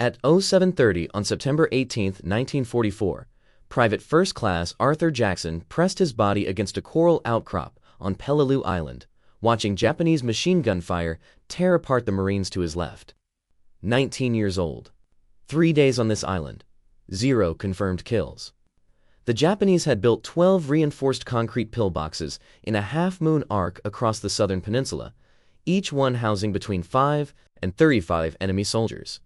At 0730 on September 18, 1944, Private First Class Arthur Jackson pressed his body against a coral outcrop on Peleliu Island, watching Japanese machine gun fire tear apart the Marines to his left. 19 years old. 3 days on this island. 0 confirmed kills. The Japanese had built 12 reinforced concrete pillboxes in a half-moon arc across the southern peninsula, each one housing between 5 and 35 enemy soldiers.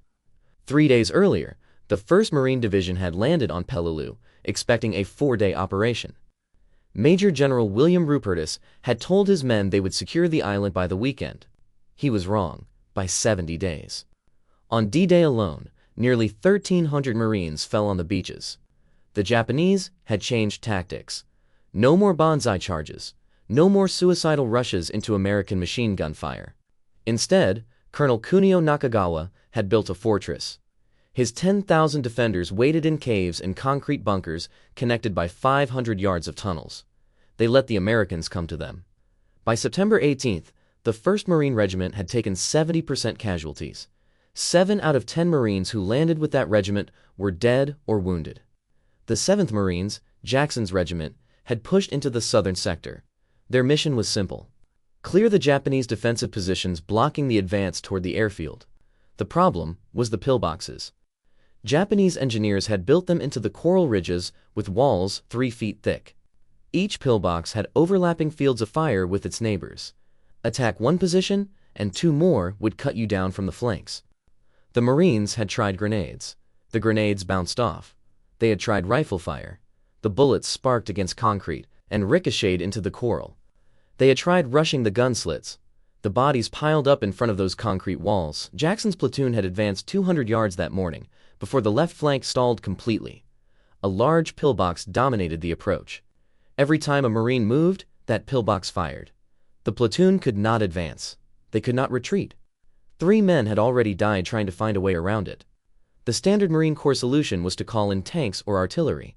3 days earlier, the 1st Marine Division had landed on Peleliu, expecting a 4-day operation. Major General William Rupertus had told his men they would secure the island by the weekend. He was wrong, by 70 days. On D-Day alone, nearly 1,300 Marines fell on the beaches. The Japanese had changed tactics. No more banzai charges, no more suicidal rushes into American machine gun fire. Instead, Colonel Kunio Nakagawa had built a fortress. His 10,000 defenders waited in caves and concrete bunkers connected by 500 yards of tunnels. They let the Americans come to them. By September 18th, the 1st Marine Regiment had taken 70% casualties. 7 out of 10 Marines who landed with that regiment were dead or wounded. The 7th Marines, Jackson's regiment, had pushed into the southern sector. Their mission was simple: clear the Japanese defensive positions blocking the advance toward the airfield. The problem was the pillboxes. Japanese engineers had built them into the coral ridges with walls 3 feet thick. Each pillbox had overlapping fields of fire with its neighbors. Attack one position, and 2 more would cut you down from the flanks. The Marines had tried grenades. The grenades bounced off. They had tried rifle fire. The bullets sparked against concrete and ricocheted into the coral. They had tried rushing the gun slits. The bodies piled up in front of those concrete walls. Jackson's platoon had advanced 200 yards that morning before the left flank stalled completely. A large pillbox dominated the approach. Every time a Marine moved, that pillbox fired. The platoon could not advance. They could not retreat. 3 men had already died trying to find a way around it. The standard Marine Corps solution was to call in tanks or artillery.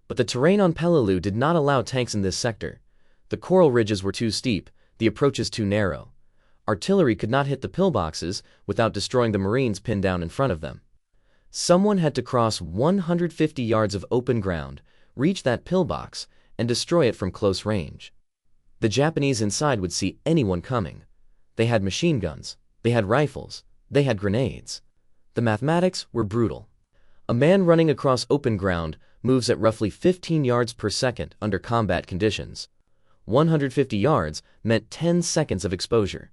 But the terrain on Peleliu did not allow tanks in this sector. The coral ridges were too steep, the approaches too narrow. Artillery could not hit the pillboxes without destroying the Marines pinned down in front of them. Someone had to cross 150 yards of open ground, reach that pillbox, and destroy it from close range. The Japanese inside would see anyone coming. They had machine guns, they had rifles, they had grenades. The mathematics were brutal. A man running across open ground moves at roughly 15 yards per second under combat conditions. 150 yards meant 10 seconds of exposure.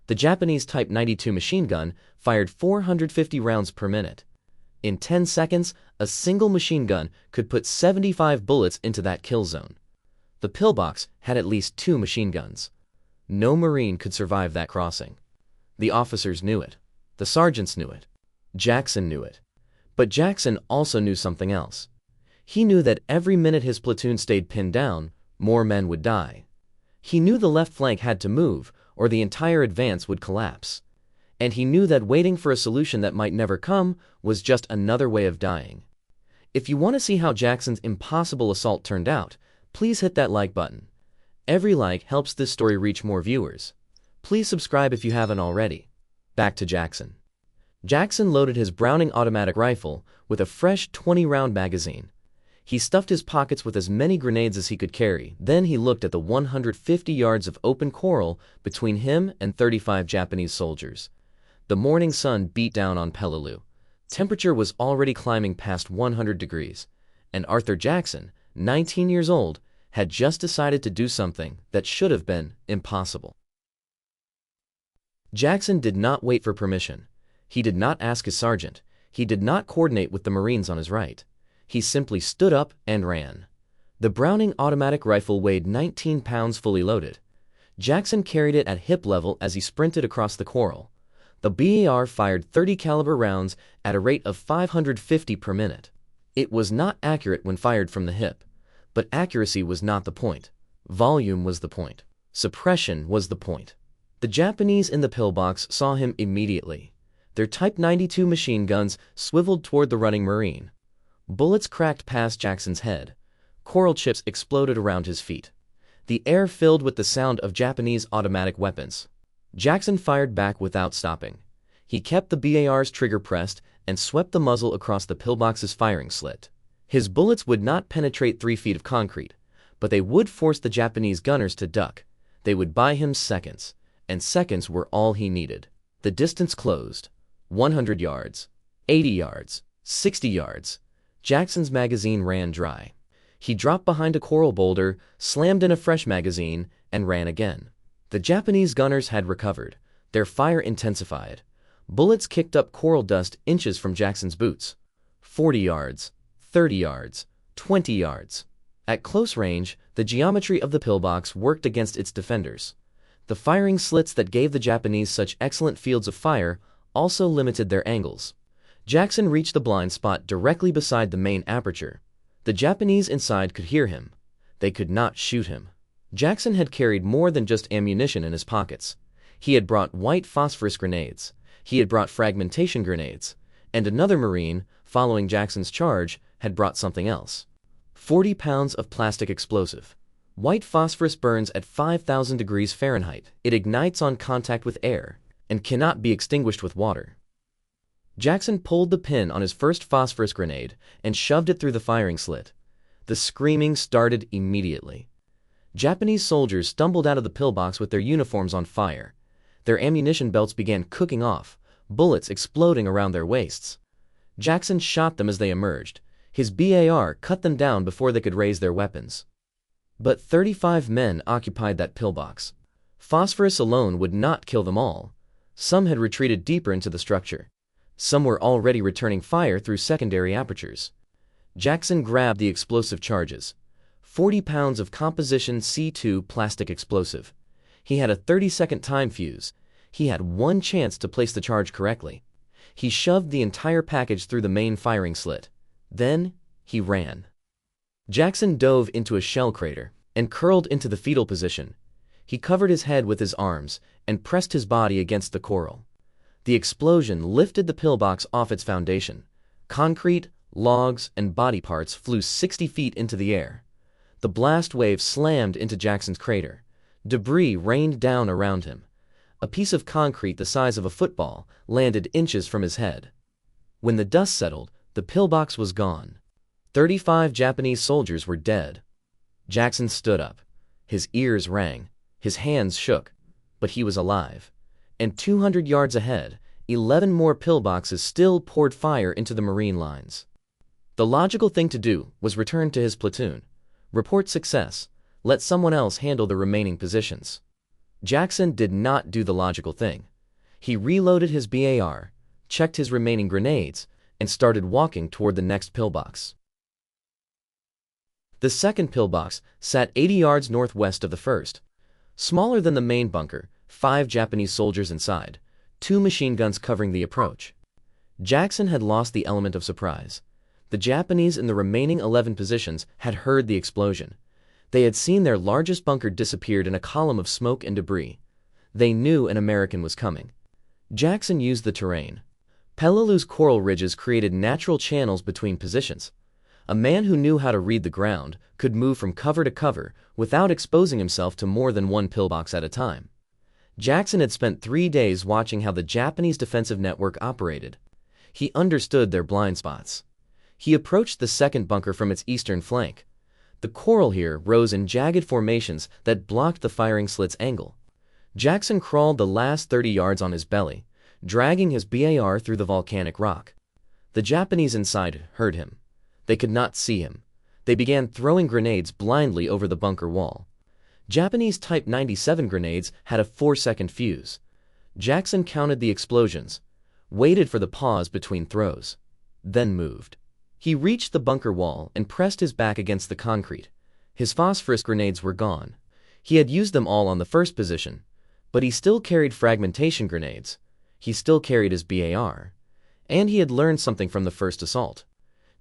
The Japanese Type 92 machine gun fired 450 rounds per minute. In 10 seconds, a single machine gun could put 75 bullets into that kill zone. The pillbox had at least 2 machine guns. No Marine could survive that crossing. The officers knew it. The sergeants knew it. Jackson knew it. But Jackson also knew something else. He knew that every minute his platoon stayed pinned down, more men would die. He knew the left flank had to move, or the entire advance would collapse. And he knew that waiting for a solution that might never come was just another way of dying. If you want to see how Jackson's impossible assault turned out, please hit that like button. Every like helps this story reach more viewers. Please subscribe if you haven't already. Back to Jackson. Jackson loaded his Browning automatic rifle with a fresh 20-round magazine. He stuffed his pockets with as many grenades as he could carry. Then he looked at the 150 yards of open coral between him and 35 Japanese soldiers. The morning sun beat down on Peleliu. Temperature was already climbing past 100 degrees, and Arthur Jackson, 19 years old, had just decided to do something that should have been impossible. Jackson did not wait for permission. He did not ask his sergeant. He did not coordinate with the Marines on his right. He simply stood up and ran. The Browning automatic rifle weighed 19 pounds fully loaded. Jackson carried it at hip level as he sprinted across the coral. The BAR fired 30 caliber rounds at a rate of 550 per minute. It was not accurate when fired from the hip, but accuracy was not the point. Volume was the point. Suppression was the point. The Japanese in the pillbox saw him immediately. Their Type 92 machine guns swiveled toward the running Marine. Bullets cracked past Jackson's head. Coral chips exploded around his feet. The air filled with the sound of Japanese automatic weapons. Jackson fired back without stopping. He kept the BAR's trigger pressed and swept the muzzle across the pillbox's firing slit. His bullets would not penetrate 3 feet of concrete, but they would force the Japanese gunners to duck. They would buy him seconds, and seconds were all he needed. The distance closed. 100 yards, 80 yards, 60 yards. Jackson's magazine ran dry. He dropped behind a coral boulder, slammed in a fresh magazine, and ran again. The Japanese gunners had recovered. Their fire intensified. Bullets kicked up coral dust inches from Jackson's boots. 40 yards, 30 yards, 20 yards. At close range, the geometry of the pillbox worked against its defenders. The firing slits that gave the Japanese such excellent fields of fire also limited their angles. Jackson reached the blind spot directly beside the main aperture. The Japanese inside could hear him. They could not shoot him. Jackson had carried more than just ammunition in his pockets. He had brought white phosphorus grenades. He had brought fragmentation grenades. And another Marine, following Jackson's charge, had brought something else. 40 pounds of plastic explosive. White phosphorus burns at 5,000 degrees Fahrenheit. It ignites on contact with air and cannot be extinguished with water. Jackson pulled the pin on his first phosphorus grenade and shoved it through the firing slit. The screaming started immediately. Japanese soldiers stumbled out of the pillbox with their uniforms on fire. Their ammunition belts began cooking off, bullets exploding around their waists. Jackson shot them as they emerged. His BAR cut them down before they could raise their weapons. But 35 men occupied that pillbox. Phosphorus alone would not kill them all. Some had retreated deeper into the structure. Some were already returning fire through secondary apertures. Jackson grabbed the explosive charges. 40 pounds of composition C2 plastic explosive. He had a 30-second time fuse. He had one chance to place the charge correctly. He shoved the entire package through the main firing slit. Then, he ran. Jackson dove into a shell crater and curled into the fetal position. He covered his head with his arms and pressed his body against the coral. The explosion lifted the pillbox off its foundation. Concrete, logs, and body parts flew 60 feet into the air. The blast wave slammed into Jackson's crater. Debris rained down around him. A piece of concrete the size of a football landed inches from his head. When the dust settled, the pillbox was gone. 35 Japanese soldiers were dead. Jackson stood up. His ears rang. His hands shook. But he was alive. And 200 yards ahead, 11 more pillboxes still poured fire into the Marine lines. The logical thing to do was return to his platoon. Report success. Let someone else handle the remaining positions. Jackson did not do the logical thing. He reloaded his BAR, checked his remaining grenades, and started walking toward the next pillbox. The second pillbox sat 80 yards northwest of the first. Smaller than the main bunker, 5 Japanese soldiers inside, 2 machine guns covering the approach. Jackson had lost the element of surprise. The Japanese in the remaining 11 positions had heard the explosion. They had seen their largest bunker disappeared in a column of smoke and debris. They knew an American was coming. Jackson used the terrain. Peleliu's coral ridges created natural channels between positions. A man who knew how to read the ground could move from cover to cover without exposing himself to more than one pillbox at a time. Jackson had spent 3 days watching how the Japanese defensive network operated. He understood their blind spots. He approached the second bunker from its eastern flank. The coral here rose in jagged formations that blocked the firing slit's angle. Jackson crawled the last 30 yards on his belly, dragging his BAR through the volcanic rock. The Japanese inside heard him. They could not see him. They began throwing grenades blindly over the bunker wall. Japanese Type 97 grenades had a 4-second fuse. Jackson counted the explosions, waited for the pause between throws, then moved. He reached the bunker wall and pressed his back against the concrete. His phosphorus grenades were gone. He had used them all on the first position, but he still carried fragmentation grenades. He still carried his BAR. And he had learned something from the first assault.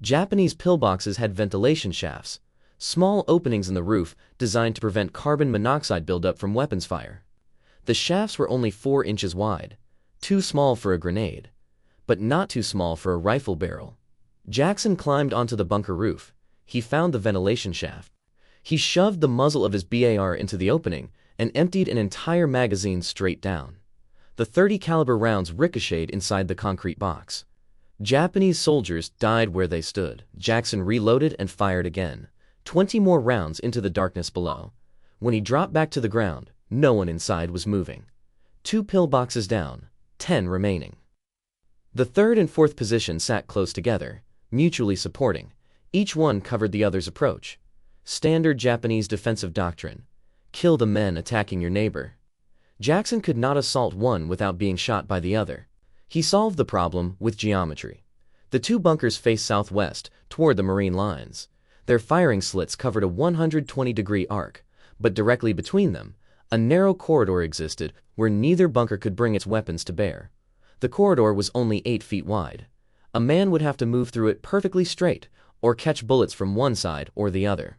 Japanese pillboxes had ventilation shafts, small openings in the roof designed to prevent carbon monoxide buildup from weapons fire. The shafts were only 4 inches wide, too small for a grenade, but not too small for a rifle barrel. Jackson climbed onto the bunker roof. He found the ventilation shaft. He shoved the muzzle of his BAR into the opening and emptied an entire magazine straight down. The .30 caliber rounds ricocheted inside the concrete box. Japanese soldiers died where they stood. Jackson reloaded and fired again, 20 more rounds into the darkness below. When he dropped back to the ground, no one inside was moving. 2 pillboxes down, 10 remaining. The third and fourth position sat close together, mutually supporting. Each one covered the other's approach. Standard Japanese defensive doctrine: kill the men attacking your neighbor. Jackson could not assault one without being shot by the other. He solved the problem with geometry. The 2 bunkers faced southwest, toward the Marine lines. Their firing slits covered a 120-degree arc, but directly between them, a narrow corridor existed where neither bunker could bring its weapons to bear. The corridor was only 8 feet wide. A man would have to move through it perfectly straight, or catch bullets from one side or the other.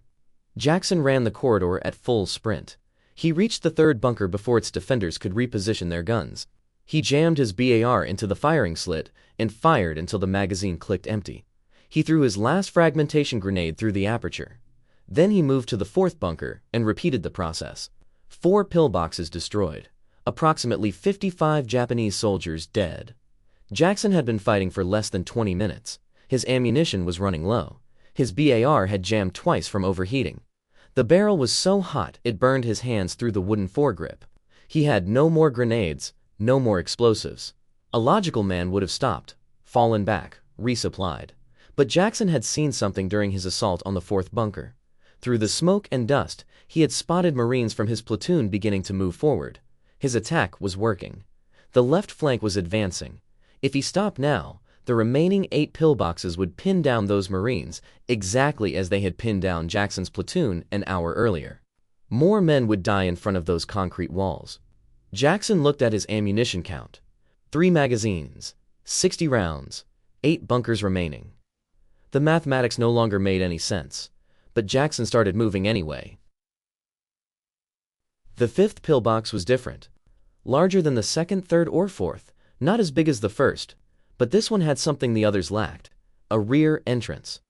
Jackson ran the corridor at full sprint. He reached the third bunker before its defenders could reposition their guns. He jammed his BAR into the firing slit and fired until the magazine clicked empty. He threw his last fragmentation grenade through the aperture. Then he moved to the fourth bunker and repeated the process. 4 pillboxes destroyed. Approximately 55 Japanese soldiers dead. Jackson had been fighting for less than 20 minutes. His ammunition was running low. His BAR had jammed twice from overheating. The barrel was so hot it burned his hands through the wooden foregrip. He had no more grenades, no more explosives. A logical man would have stopped, fallen back, resupplied. But Jackson had seen something during his assault on the fourth bunker. Through the smoke and dust, he had spotted Marines from his platoon beginning to move forward. His attack was working. The left flank was advancing. If he stopped now, the remaining 8 pillboxes would pin down those Marines exactly as they had pinned down Jackson's platoon an hour earlier. More men would die in front of those concrete walls. Jackson looked at his ammunition count. 3 magazines, 60 rounds, 8 bunkers remaining. The mathematics no longer made any sense, but Jackson started moving anyway. The 5th pillbox was different. Larger than the 2nd, 3rd, or 4th, not as big as the 1st, but this one had something the others lacked: a rear entrance.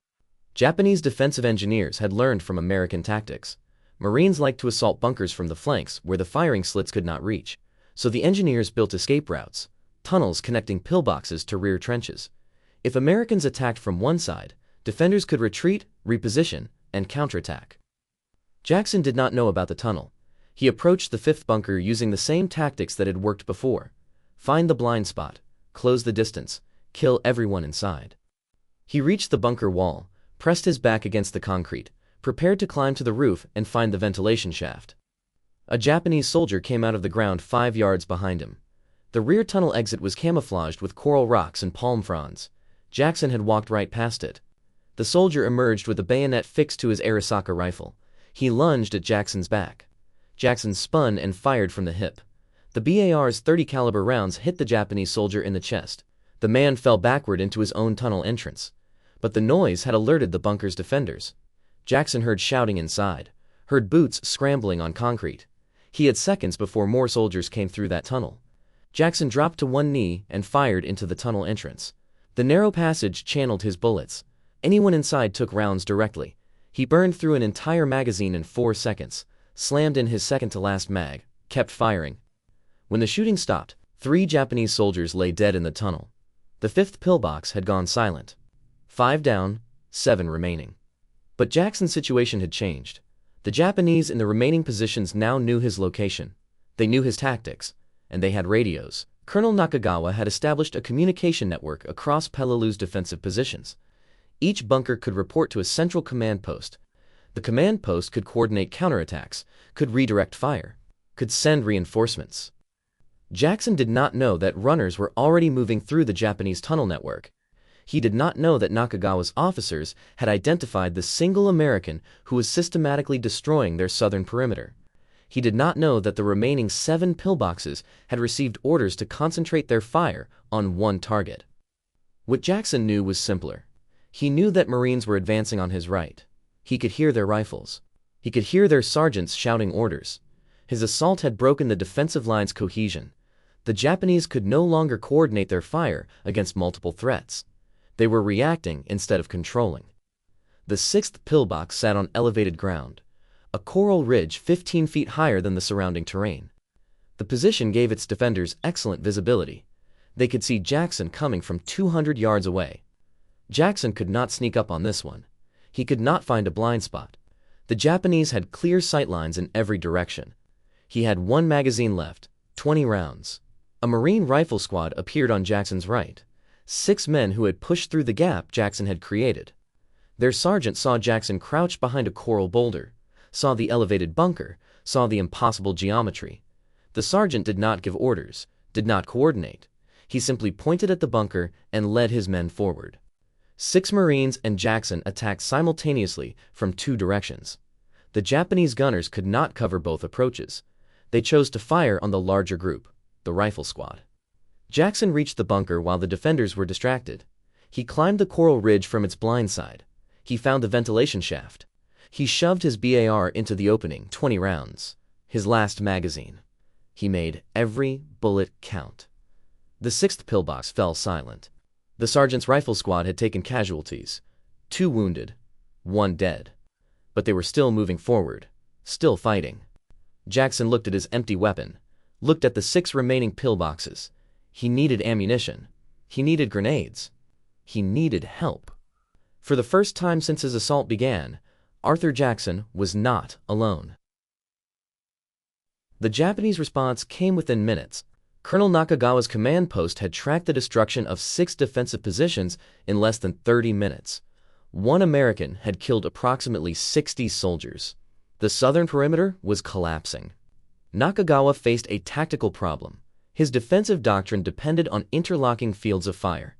Japanese defensive engineers had learned from American tactics. Marines liked to assault bunkers from the flanks where the firing slits could not reach, so the engineers built escape routes, tunnels connecting pillboxes to rear trenches. If Americans attacked from one side, defenders could retreat, reposition, and counterattack. Jackson did not know about the tunnel. He approached the 5th bunker using the same tactics that had worked before: find the blind spot, close the distance, kill everyone inside. He reached the bunker wall, pressed his back against the concrete, prepared to climb to the roof and find the ventilation shaft. A Japanese soldier came out of the ground 5 yards behind him. The rear tunnel exit was camouflaged with coral rocks and palm fronds. Jackson had walked right past it. The soldier emerged with a bayonet fixed to his Arisaka rifle. He lunged at Jackson's back. Jackson spun and fired from the hip. The BAR's 30 caliber rounds hit the Japanese soldier in the chest. The man fell backward into his own tunnel entrance. But the noise had alerted the bunker's defenders. Jackson heard shouting inside, heard boots scrambling on concrete. He had seconds before more soldiers came through that tunnel. Jackson dropped to one knee and fired into the tunnel entrance. The narrow passage channeled his bullets. Anyone inside took rounds directly. He burned through an entire magazine in 4 seconds, slammed in his second-to-last mag, kept firing. When the shooting stopped, 3 Japanese soldiers lay dead in the tunnel. The 5th pillbox had gone silent. 5 down, 7 remaining. But Jackson's situation had changed. The Japanese in the remaining positions now knew his location. They knew his tactics, and they had radios. Colonel Nakagawa had established a communication network across Peleliu's defensive positions. Each bunker could report to a central command post. The command post could coordinate counterattacks, could redirect fire, could send reinforcements. Jackson did not know that runners were already moving through the Japanese tunnel network. He did not know that Nakagawa's officers had identified the single American who was systematically destroying their southern perimeter. He did not know that the remaining 7 pillboxes had received orders to concentrate their fire on one target. What Jackson knew was simpler. He knew that Marines were advancing on his right. He could hear their rifles. He could hear their sergeants shouting orders. His assault had broken the defensive line's cohesion. The Japanese could no longer coordinate their fire against multiple threats. They were reacting instead of controlling. The 6th pillbox sat on elevated ground, a coral ridge 15 feet higher than the surrounding terrain. The position gave its defenders excellent visibility. They could see Jackson coming from 200 yards away. Jackson could not sneak up on this one. He could not find a blind spot. The Japanese had clear sightlines in every direction. He had one magazine left, 20 rounds. A Marine rifle squad appeared on Jackson's right. 6 men who had pushed through the gap Jackson had created. Their sergeant saw Jackson crouched behind a coral boulder, saw the elevated bunker, saw the impossible geometry. The sergeant did not give orders, did not coordinate. He simply pointed at the bunker and led his men forward. 6 Marines and Jackson attacked simultaneously from 2 directions. The Japanese gunners could not cover both approaches. They chose to fire on the larger group, the rifle squad. Jackson reached the bunker while the defenders were distracted. He climbed the coral ridge from its blind side. He found the ventilation shaft. He shoved his BAR into the opening, 20 rounds, his last magazine. He made every bullet count. The 6th pillbox fell silent. The sergeant's rifle squad had taken casualties, 2 wounded, 1 dead. But they were still moving forward, still fighting. Jackson looked at his empty weapon, looked at the 6 remaining pillboxes. He needed ammunition. He needed grenades. He needed help. For the first time since his assault began, Arthur Jackson was not alone. The Japanese response came within minutes. Colonel Nakagawa's command post had tracked the destruction of 6 defensive positions in less than 30 minutes. 1 American had killed approximately 60 soldiers. The southern perimeter was collapsing. Nakagawa faced a tactical problem. His defensive doctrine depended on interlocking fields of fire.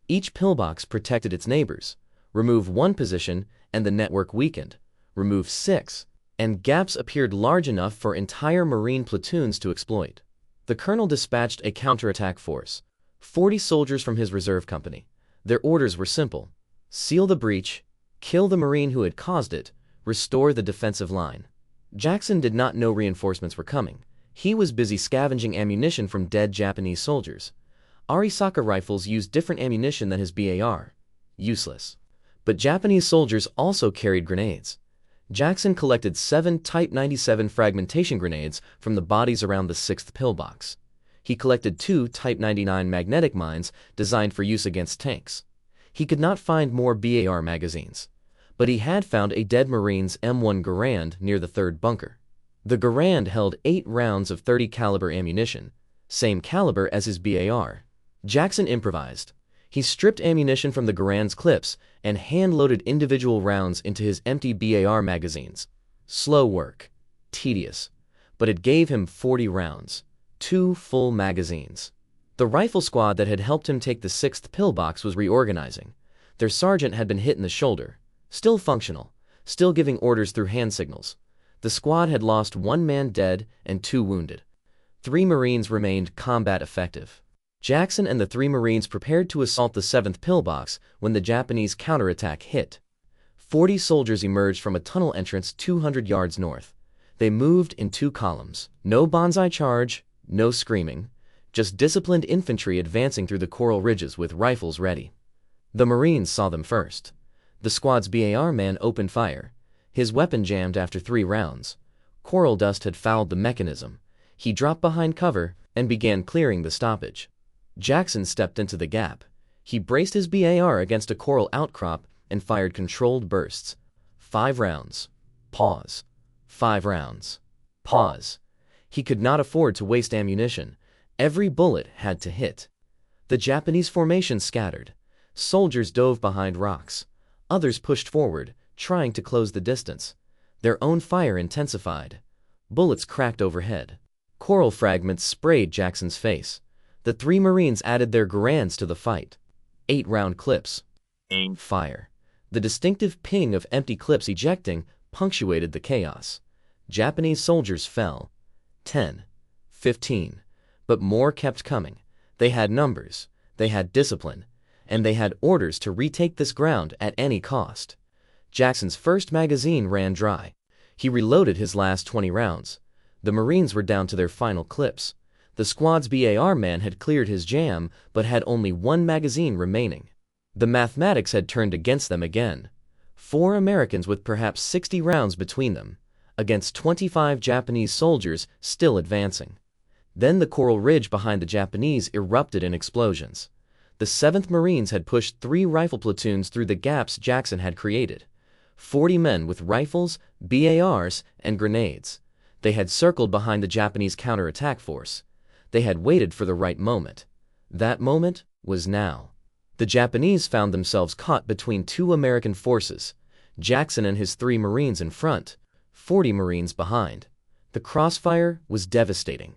Each pillbox protected its neighbors. Remove 1 position, and the network weakened. Remove 6, and gaps appeared large enough for entire Marine platoons to exploit. The colonel dispatched a counterattack force, 40 soldiers from his reserve company. Their orders were simple: seal the breach, kill the Marine who had caused it, restore the defensive line. Jackson did not know reinforcements were coming. He was busy scavenging ammunition from dead Japanese soldiers. Arisaka rifles used different ammunition than his BAR. Useless. But Japanese soldiers also carried grenades. Jackson collected 7 Type 97 fragmentation grenades from the bodies around the 6th pillbox. He collected 2 Type 99 magnetic mines designed for use against tanks. He could not find more BAR magazines, but he had found a dead Marine's M1 Garand near the 3rd bunker. The Garand held 8 rounds of .30 caliber ammunition, same caliber as his BAR. Jackson improvised. He stripped ammunition from the Garand's clips and hand-loaded individual rounds into his empty BAR magazines. Slow work, tedious, but it gave him 40 rounds, 2 full magazines. The rifle squad that had helped him take the 6th pillbox was reorganizing. Their sergeant had been hit in the shoulder, still functional, still giving orders through hand signals. The squad had lost 1 man dead and 2 wounded. 3 Marines remained combat effective. Jackson and the 3 Marines prepared to assault the 7th pillbox when the Japanese counterattack hit. 40 soldiers emerged from a tunnel entrance 200 yards north. They moved in 2 columns. No banzai charge, no screaming, just disciplined infantry advancing through the coral ridges with rifles ready. The Marines saw them first. The squad's BAR man opened fire. His weapon jammed after 3 rounds. Coral dust had fouled the mechanism. He dropped behind cover and began clearing the stoppage. Jackson stepped into the gap. He braced his BAR against a coral outcrop and fired controlled bursts. 5 rounds. Pause. 5 rounds. Pause. He could not afford to waste ammunition. Every bullet had to hit. The Japanese formation scattered. Soldiers dove behind rocks. Others pushed forward, trying to close the distance. Their own fire intensified. Bullets cracked overhead. Coral fragments sprayed Jackson's face. The 3 Marines added their Garands to the fight. 8-round clips. Aim. Fire. The distinctive ping of empty clips ejecting punctuated the chaos. Japanese soldiers fell. 10. 15. But more kept coming. They had numbers. They had discipline. And they had orders to retake this ground at any cost. Jackson's first magazine ran dry. He reloaded his last 20 rounds. The Marines were down to their final clips. The squad's BAR man had cleared his jam, but had only 1 magazine remaining. The mathematics had turned against them again. 4 Americans with perhaps 60 rounds between them, against 25 Japanese soldiers still advancing. Then the coral ridge behind the Japanese erupted in explosions. The 7th Marines had pushed 3 rifle platoons through the gaps Jackson had created. 40 men with rifles, BARs, and grenades. They had circled behind the Japanese counterattack force. They had waited for the right moment. That moment was now. The Japanese found themselves caught between 2 American forces, Jackson and his 3 Marines in front, 40 Marines behind. The crossfire was devastating.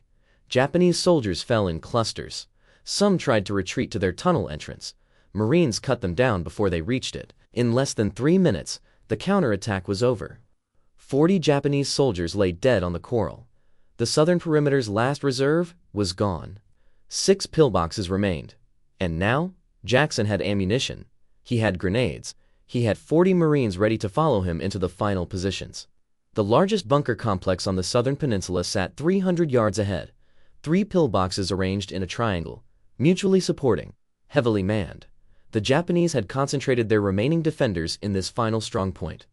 Japanese soldiers fell in clusters. Some tried to retreat to their tunnel entrance. Marines cut them down before they reached it. In less than 3 minutes, the counterattack was over. 40 Japanese soldiers lay dead on the coral. The southern perimeter's last reserve was gone. 6 pillboxes remained. And now, Jackson had ammunition. He had grenades. He had 40 Marines ready to follow him into the final positions. The largest bunker complex on the southern peninsula sat 300 yards ahead. 3 pillboxes arranged in a triangle, mutually supporting, heavily manned. The Japanese had concentrated their remaining defenders in this final strong point.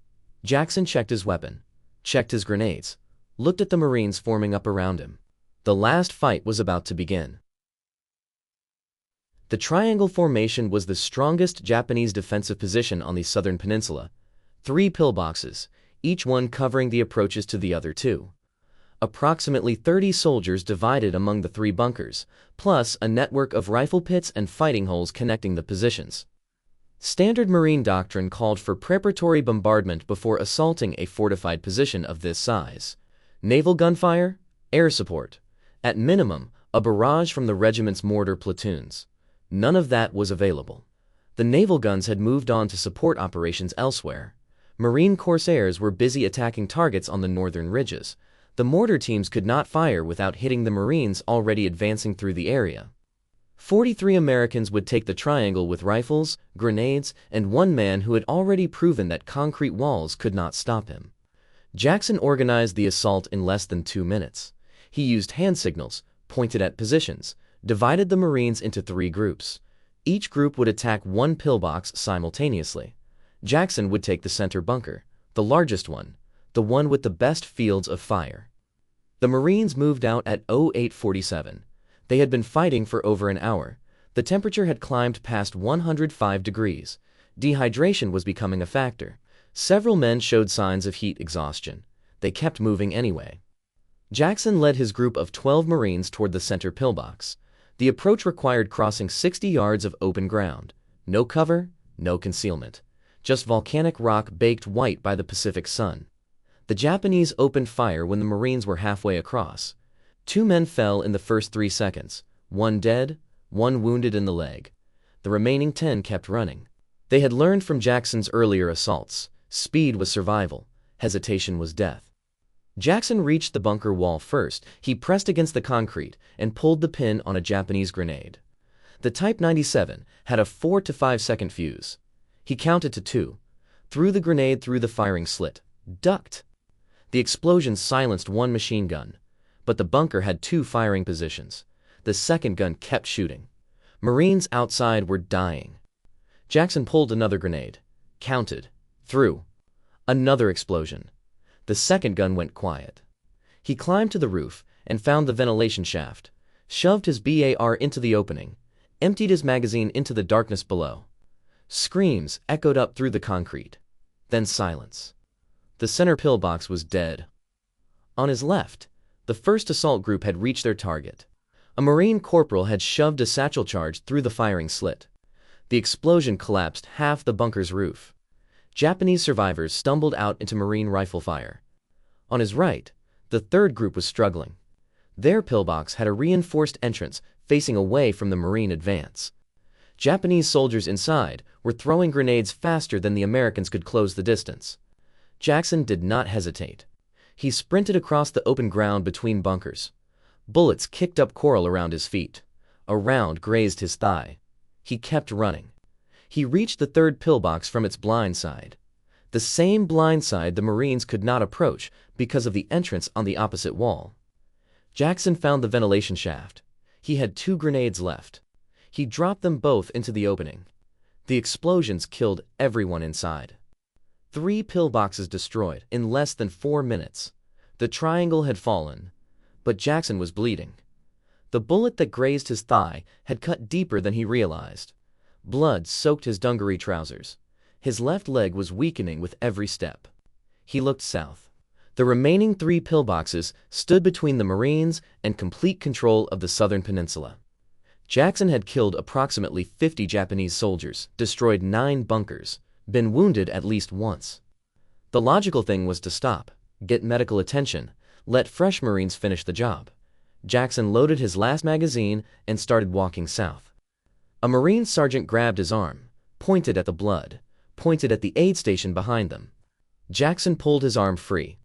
Jackson checked his weapon, checked his grenades, looked at the Marines forming up around him. The last fight was about to begin. The triangle formation was the strongest Japanese defensive position on the southern peninsula. 3 pillboxes, each one covering the approaches to the other 2. Approximately 30 soldiers divided among the 3 bunkers, plus a network of rifle pits and fighting holes connecting the positions. Standard Marine doctrine called for preparatory bombardment before assaulting a fortified position of this size. Naval gunfire, air support. At minimum, a barrage from the regiment's mortar platoons. None of that was available. The naval guns had moved on to support operations elsewhere. Marine corsairs were busy attacking targets on the northern ridges. The mortar teams could not fire without hitting the Marines already advancing through the area. 43 Americans would take the triangle with rifles, grenades, and 1 man who had already proven that concrete walls could not stop him. Jackson organized the assault in less than 2 minutes. He used hand signals, pointed at positions, divided the Marines into 3 groups. Each group would attack 1 pillbox simultaneously. Jackson would take the center bunker, the largest one, the one with the best fields of fire. The Marines moved out at 0847. They had been fighting for over an hour. The temperature had climbed past 105 degrees. Dehydration was becoming a factor. Several men showed signs of heat exhaustion. They kept moving anyway. Jackson led his group of 12 Marines toward the center pillbox. The approach required crossing 60 yards of open ground. No cover, no concealment. Just volcanic rock baked white by the Pacific sun. The Japanese opened fire when the Marines were halfway across. 2 men fell in the first 3 seconds, 1 dead, 1 wounded in the leg. The remaining 10 kept running. They had learned from Jackson's earlier assaults. Speed was survival, hesitation was death. Jackson reached the bunker wall first. He pressed against the concrete and pulled the pin on a Japanese grenade. The Type 97 had a 4 to 5 second fuse. He counted to 2, threw the grenade through the firing slit, ducked. The explosion silenced 1 machine gun, but the bunker had 2 firing positions. The second gun kept shooting. Marines outside were dying. Jackson pulled another grenade, counted, threw. Another explosion. The second gun went quiet. He climbed to the roof and found the ventilation shaft, shoved his BAR into the opening, emptied his magazine into the darkness below. Screams echoed up through the concrete. Then silence. The center pillbox was dead. On his left, the first assault group had reached their target. A Marine corporal had shoved a satchel charge through the firing slit. The explosion collapsed half the bunker's roof. Japanese survivors stumbled out into Marine rifle fire. On his right, the third group was struggling. Their pillbox had a reinforced entrance facing away from the Marine advance. Japanese soldiers inside were throwing grenades faster than the Americans could close the distance. Jackson did not hesitate. He sprinted across the open ground between bunkers. Bullets kicked up coral around his feet. A round grazed his thigh. He kept running. He reached the third pillbox from its blind side. The same blind side the Marines could not approach because of the entrance on the opposite wall. Jackson found the ventilation shaft. He had 2 grenades left. He dropped them both into the opening. The explosions killed everyone inside. 3 pillboxes destroyed in less than 4 minutes. The triangle had fallen, but Jackson was bleeding. The bullet that grazed his thigh had cut deeper than he realized. Blood soaked his dungaree trousers. His left leg was weakening with every step. He looked south. The remaining 3 pillboxes stood between the Marines and complete control of the southern peninsula. Jackson had killed approximately 50 Japanese soldiers, destroyed 9 bunkers, been wounded at least once. The logical thing was to stop, get medical attention, let fresh Marines finish the job. Jackson loaded his last magazine and started walking south. A Marine sergeant grabbed his arm, pointed at the blood, pointed at the aid station behind them. Jackson pulled his arm free.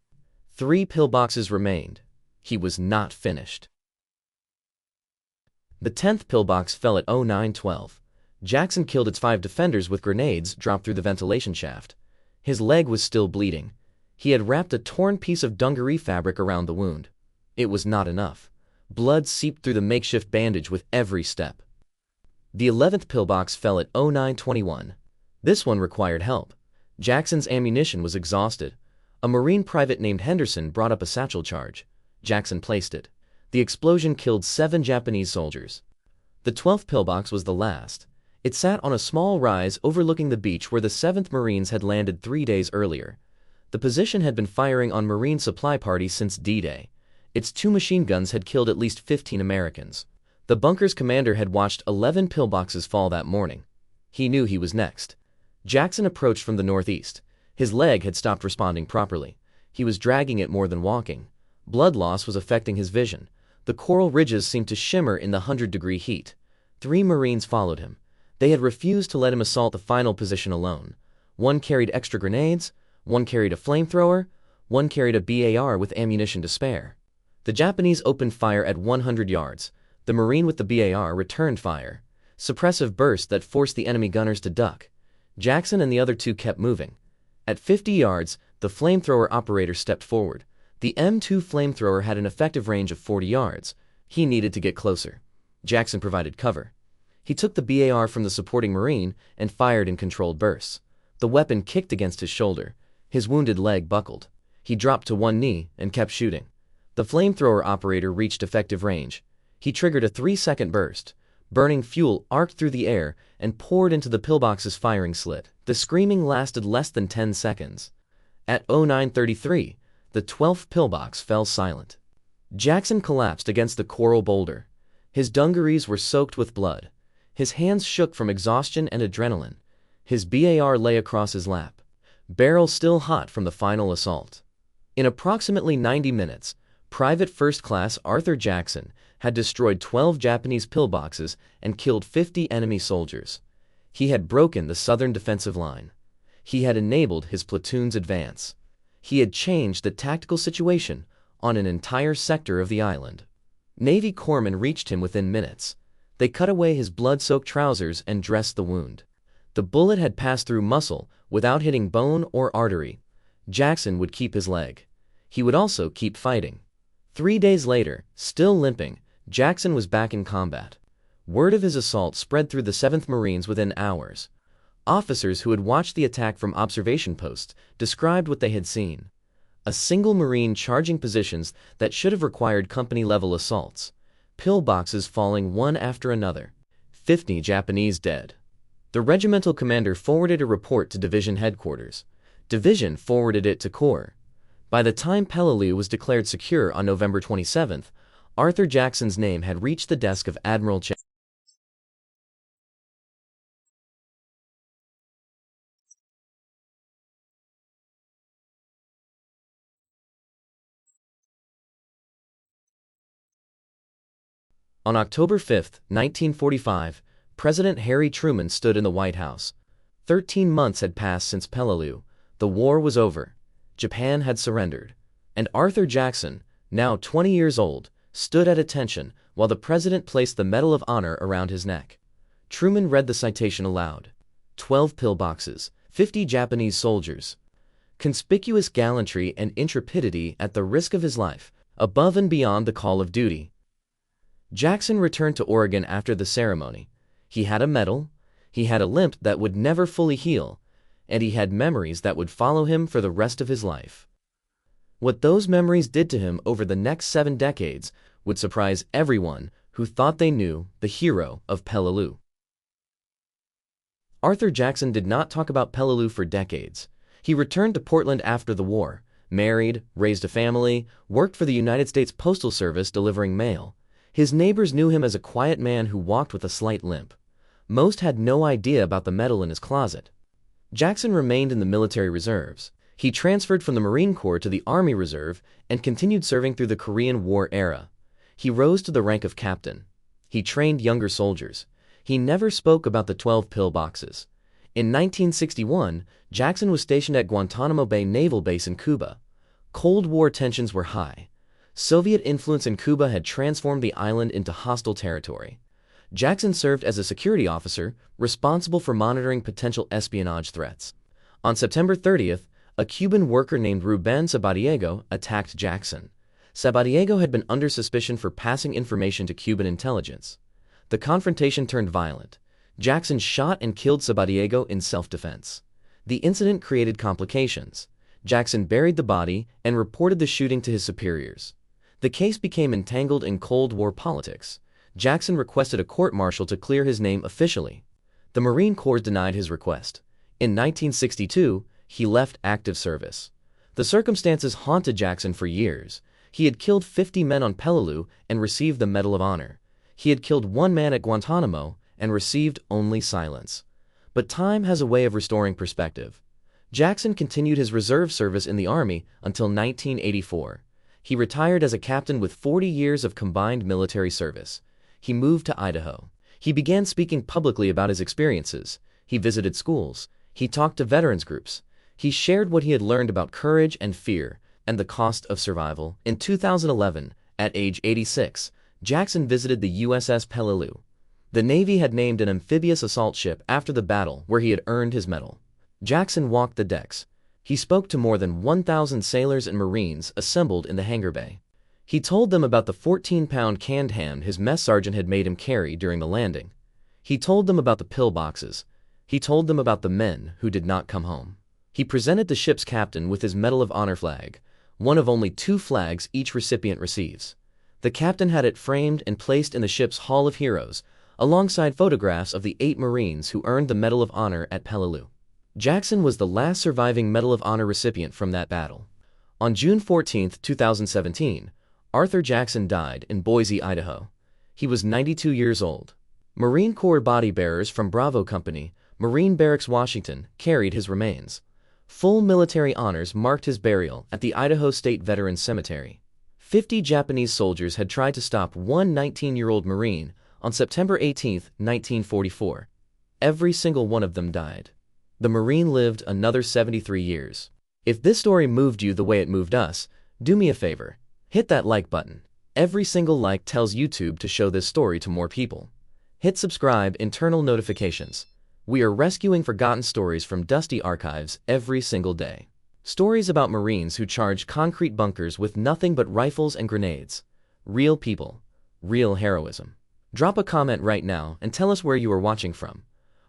3 pillboxes remained. He was not finished. The 10th pillbox fell at 09:12. Jackson killed its 5 defenders with grenades dropped through the ventilation shaft. His leg was still bleeding. He had wrapped a torn piece of dungaree fabric around the wound. It was not enough. Blood seeped through the makeshift bandage with every step. The 11th pillbox fell at 09:21. This one required help. Jackson's ammunition was exhausted. A Marine private named Henderson brought up a satchel charge. Jackson placed it. The explosion killed 7 Japanese soldiers. The 12th pillbox was the last. It sat on a small rise overlooking the beach where the 7th Marines had landed 3 days earlier. The position had been firing on Marine supply parties since D-Day. Its 2 machine guns had killed at least 15 Americans. The bunker's commander had watched 11 pillboxes fall that morning. He knew he was next. Jackson approached from the northeast. His leg had stopped responding properly. He was dragging it more than walking. Blood loss was affecting his vision. The coral ridges seemed to shimmer in the 100-degree heat. 3 Marines followed him. They had refused to let him assault the final position alone. One carried extra grenades, one carried a flamethrower, one carried a BAR with ammunition to spare. The Japanese opened fire at 100 yards. The Marine with the BAR returned fire. Suppressive bursts that forced the enemy gunners to duck. Jackson and the other 2 kept moving. At 50 yards, the flamethrower operator stepped forward. The M2 flamethrower had an effective range of 40 yards. He needed to get closer. Jackson provided cover. He took the BAR from the supporting Marine and fired in controlled bursts. The weapon kicked against his shoulder. His wounded leg buckled. He dropped to one knee and kept shooting. The flamethrower operator reached effective range. He triggered a 3-second burst. Burning fuel arced through the air and poured into the pillbox's firing slit. The screaming lasted less than 10 seconds. At 09:33, the 12th pillbox fell silent. Jackson collapsed against the coral boulder. His dungarees were soaked with blood. His hands shook from exhaustion and adrenaline. His BAR lay across his lap, barrel still hot from the final assault. In approximately 90 minutes, Private First Class Arthur Jackson had destroyed 12 Japanese pillboxes and killed 50 enemy soldiers. He had broken the southern defensive line. He had enabled his platoon's advance. He had changed the tactical situation on an entire sector of the island. Navy corpsmen reached him within minutes. They cut away his blood-soaked trousers and dressed the wound. The bullet had passed through muscle without hitting bone or artery. Jackson would keep his leg. He would also keep fighting. 3 days later, still limping, Jackson was back in combat. Word of his assault spread through the 7th Marines within hours. Officers who had watched the attack from observation posts described what they had seen. A single Marine charging positions that should have required company-level assaults. Pillboxes falling one after another. 50 Japanese dead. The regimental commander forwarded a report to division headquarters. Division forwarded it to Corps. By the time Peleliu was declared secure on November 27th, Arthur Jackson's name had reached the desk of Admiral Ch. On October 5, 1945, President Harry Truman stood in the White House. 13 months had passed since Peleliu. The war was over. Japan had surrendered. And Arthur Jackson, now 20 years old, stood at attention while the president placed the Medal of Honor around his neck. Truman read the citation aloud. 12 pillboxes, 50 Japanese soldiers. Conspicuous gallantry and intrepidity at the risk of his life, above and beyond the call of duty. Jackson returned to Oregon after the ceremony. He had a medal, he had a limp that would never fully heal, and he had memories that would follow him for the rest of his life. What those memories did to him over the next 7 decades would surprise everyone who thought they knew the hero of Peleliu. Arthur Jackson did not talk about Peleliu for decades. He returned to Portland after the war, married, raised a family, worked for the United States Postal Service delivering mail. His neighbors knew him as a quiet man who walked with a slight limp. Most had no idea about the medal in his closet. Jackson remained in the military reserves. He transferred from the Marine Corps to the Army Reserve and continued serving through the Korean War era. He rose to the rank of captain. He trained younger soldiers. He never spoke about the 12 pillboxes. In 1961, Jackson was stationed at Guantanamo Bay Naval Base in Cuba. Cold War tensions were high. Soviet influence in Cuba had transformed the island into hostile territory. Jackson served as a security officer responsible for monitoring potential espionage threats. On September 30th, a Cuban worker named Ruben Sabatiego attacked Jackson. Sabatiego had been under suspicion for passing information to Cuban intelligence. The confrontation turned violent. Jackson shot and killed Sabatiego in self-defense. The incident created complications. Jackson buried the body and reported the shooting to his superiors. The case became entangled in Cold War politics. Jackson requested a court-martial to clear his name officially. The Marine Corps denied his request. In 1962, he left active service. The circumstances haunted Jackson for years. He had killed 50 men on Peleliu and received the Medal of Honor. He had killed one man at Guantanamo and received only silence. But time has a way of restoring perspective. Jackson continued his reserve service in the Army until 1984. He retired as a captain with 40 years of combined military service. He moved to Idaho. He began speaking publicly about his experiences. He visited schools. He talked to veterans groups. He shared what he had learned about courage and fear and the cost of survival. In 2011, at age 86, Jackson visited the USS Peleliu. The Navy had named an amphibious assault ship after the battle where he had earned his medal. Jackson walked the decks. He spoke to more than 1,000 sailors and Marines assembled in the hangar bay. He told them about the 14-pound canned ham his mess sergeant had made him carry during the landing. He told them about the pillboxes. He told them about the men who did not come home. He presented the ship's captain with his Medal of Honor flag, one of only 2 flags each recipient receives. The captain had it framed and placed in the ship's Hall of Heroes, alongside photographs of the 8 Marines who earned the Medal of Honor at Peleliu. Jackson was the last surviving Medal of Honor recipient from that battle. On June 14, 2017, Arthur Jackson died in Boise, Idaho. He was 92 years old. Marine Corps body bearers from Bravo Company, Marine Barracks, Washington, carried his remains. Full military honors marked his burial at the Idaho State Veterans Cemetery. 50 Japanese soldiers had tried to stop one 19-year-old Marine on September 18, 1944. Every single one of them died. The Marine lived another 73 years. If this story moved you the way it moved us, do me a favor. Hit that like button. Every single like tells YouTube to show this story to more people. Hit subscribe, internal notifications. We are rescuing forgotten stories from dusty archives every single day. Stories about Marines who charged concrete bunkers with nothing but rifles and grenades. Real people. Real heroism. Drop a comment right now and tell us where you are watching from.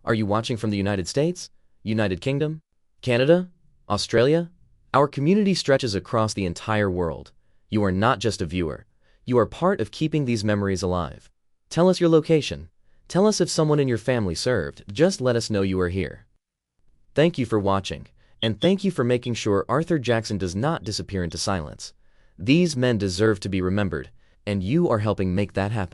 Are you watching from the United States? United Kingdom? Canada? Australia? Our community stretches across the entire world. You are not just a viewer. You are part of keeping these memories alive. Tell us your location. Tell us if someone in your family served. Just let us know you are here. Thank you for watching, and thank you for making sure Arthur Jackson does not disappear into silence. These men deserve to be remembered, and you are helping make that happen.